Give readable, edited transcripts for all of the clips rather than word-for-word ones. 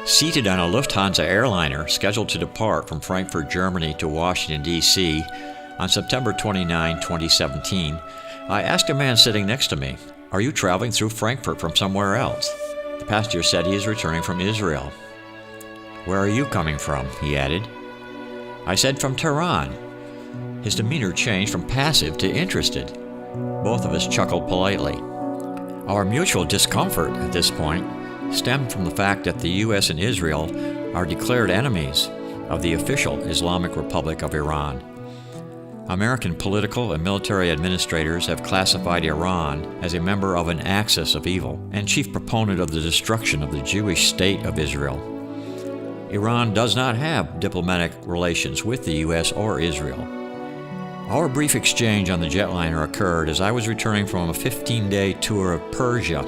Seated on a Lufthansa airliner scheduled to depart from Frankfurt, Germany to Washington, D.C. on September 29, 2017, I asked a man sitting next to me, "Are you traveling through Frankfurt from somewhere else?" The passenger said he is returning from Israel. "Where are you coming from?" he added. I said, "From Tehran." His demeanor changed from passive to interested. Both of us chuckled politely. Our mutual discomfort at this point stemmed from the fact that the U.S. and Israel are declared enemies of the official Islamic Republic of Iran. American political and military administrators have classified Iran as a member of an axis of evil and chief proponent of the destruction of the Jewish state of Israel. Iran does not have diplomatic relations with the U.S. or Israel. Our brief exchange on the jetliner occurred as I was returning from a 15-day tour of Persia,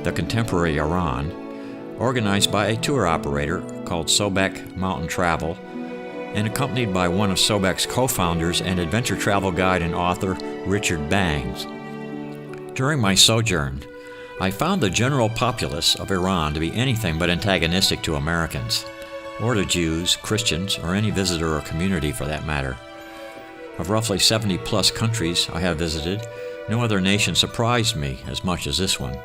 the contemporary Iran, organized by a tour operator called Sobek Mountain Travel, and accompanied by one of Sobek's co-founders and adventure travel guide and author Richard Bangs. During my sojourn, I found the general populace of Iran to be anything but antagonistic to Americans, or to Jews, Christians, or any visitor or community for that matter. Of roughly 70-plus countries I have visited, no other nation surprised me as much as this one,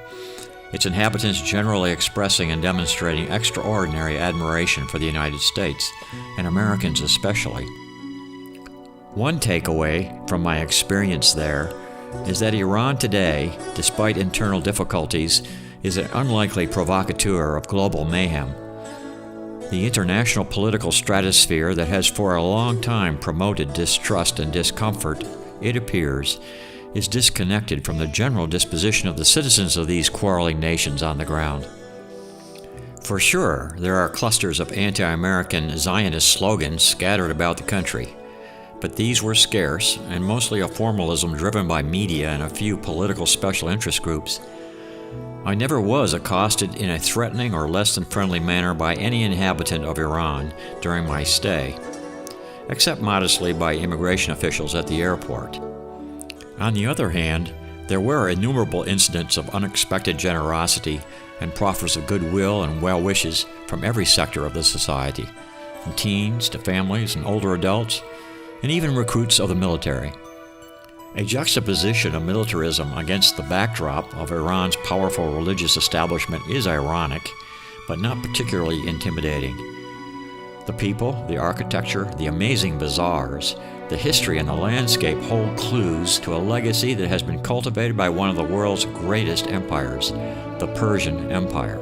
its inhabitants generally expressing and demonstrating extraordinary admiration for the United States, and Americans especially. One takeaway from my experience there is that Iran today, despite internal difficulties, is an unlikely provocateur of global mayhem. The international political stratosphere that has for a long time promoted distrust and discomfort, it appears, is disconnected from the general disposition of the citizens of these quarreling nations on the ground. For sure, there are clusters of anti-American Zionist slogans scattered about the country, but these were scarce and mostly a formalism driven by media and a few political special interest groups. I never was accosted in a threatening or less than friendly manner by any inhabitant of Iran during my stay, except modestly by immigration officials at the airport. On the other hand, there were innumerable incidents of unexpected generosity and proffers of goodwill and well wishes from every sector of the society, from teens to families and older adults, and even recruits of the military. A juxtaposition of militarism against the backdrop of Iran's powerful religious establishment is ironic, but not particularly intimidating. The people, the architecture, the amazing bazaars, the history and the landscape hold clues to a legacy that has been cultivated by one of the world's greatest empires, the Persian Empire.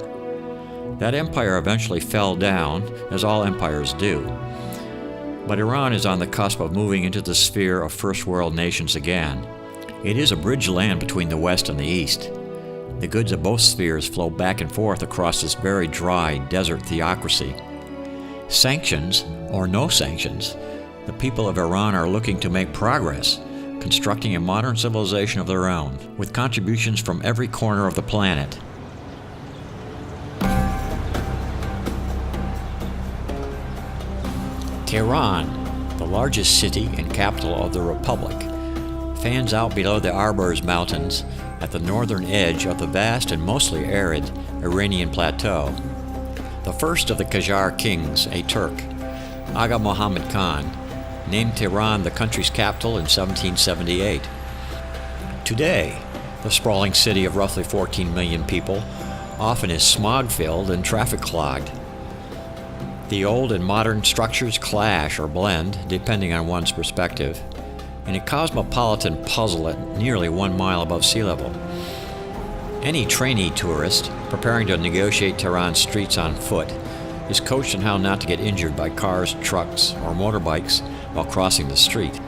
That empire eventually fell down, as all empires do. But Iran is on the cusp of moving into the sphere of first world nations again. It is a bridge land between the West and the East. The goods of both spheres flow back and forth across this very dry desert theocracy. Sanctions, or no sanctions, the people of Iran are looking to make progress, constructing a modern civilization of their own, with contributions from every corner of the planet. Tehran, the largest city and capital of the Republic, fans out below the Arborz Mountains at the northern edge of the vast and mostly arid Iranian plateau. The first of the Qajar kings, a Turk, Aga Muhammad Khan, named Tehran the country's capital in 1778. Today, the sprawling city of roughly 14 million people often is smog-filled and traffic-clogged. The old and modern structures clash or blend, depending on one's perspective, in a cosmopolitan puzzle at nearly 1 mile above sea level. Any trainee tourist preparing to negotiate Tehran's streets on foot is coached on how not to get injured by cars, trucks, or motorbikes while crossing the street.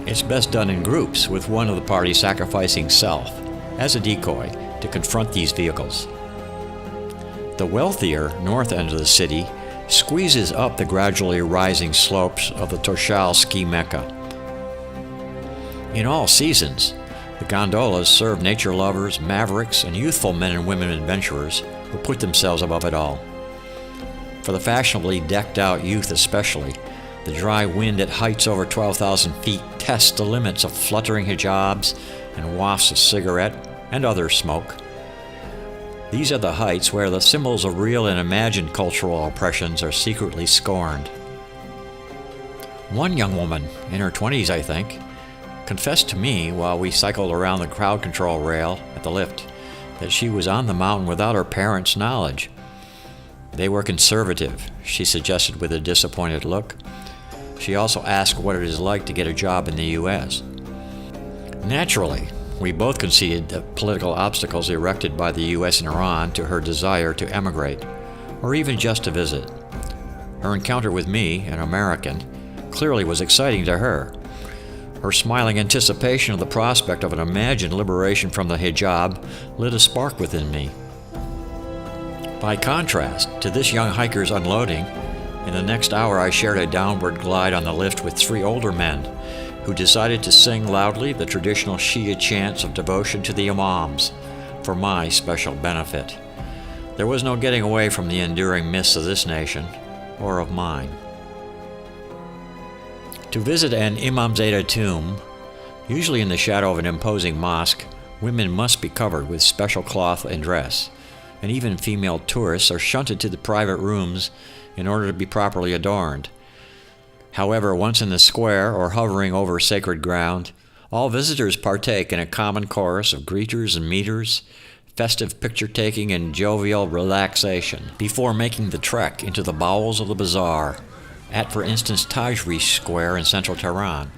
It's best done in groups, with one of the parties sacrificing self as a decoy to confront these vehicles. The wealthier north end of the city squeezes up the gradually rising slopes of the Torshal ski mecca. In all seasons, the gondolas serve nature lovers, mavericks, and youthful men and women adventurers who put themselves above it all. For the fashionably decked-out youth especially, the dry wind at heights over 12,000 feet tests the limits of fluttering hijabs and wafts of cigarette and other smoke. These are the heights where the symbols of real and imagined cultural oppressions are secretly scorned. One young woman, in her 20s I think, confessed to me while we cycled around the crowd control rail at the lift that she was on the mountain without her parents' knowledge. They were conservative, she suggested with a disappointed look. She also asked what it is like to get a job in the U.S. Naturally, we both conceded the political obstacles erected by the U.S. and Iran to her desire to emigrate, or even just to visit. Her encounter with me, an American, clearly was exciting to her. Her smiling anticipation of the prospect of an imagined liberation from the hijab lit a spark within me. By contrast to this young hiker's unloading, in the next hour I shared a downward glide on the lift with 3 older men who decided to sing loudly the traditional Shia chants of devotion to the Imams for my special benefit. There was no getting away from the enduring myths of this nation, or of mine. To visit an Imamzada tomb, usually in the shadow of an imposing mosque, women must be covered with special cloth and dress, and even female tourists are shunted to the private rooms in order to be properly adorned. However, once in the square or hovering over sacred ground, all visitors partake in a common chorus of greeters and meters, festive picture-taking and jovial relaxation before making the trek into the bowels of the bazaar at, for instance, Tajrish Square in central Tehran.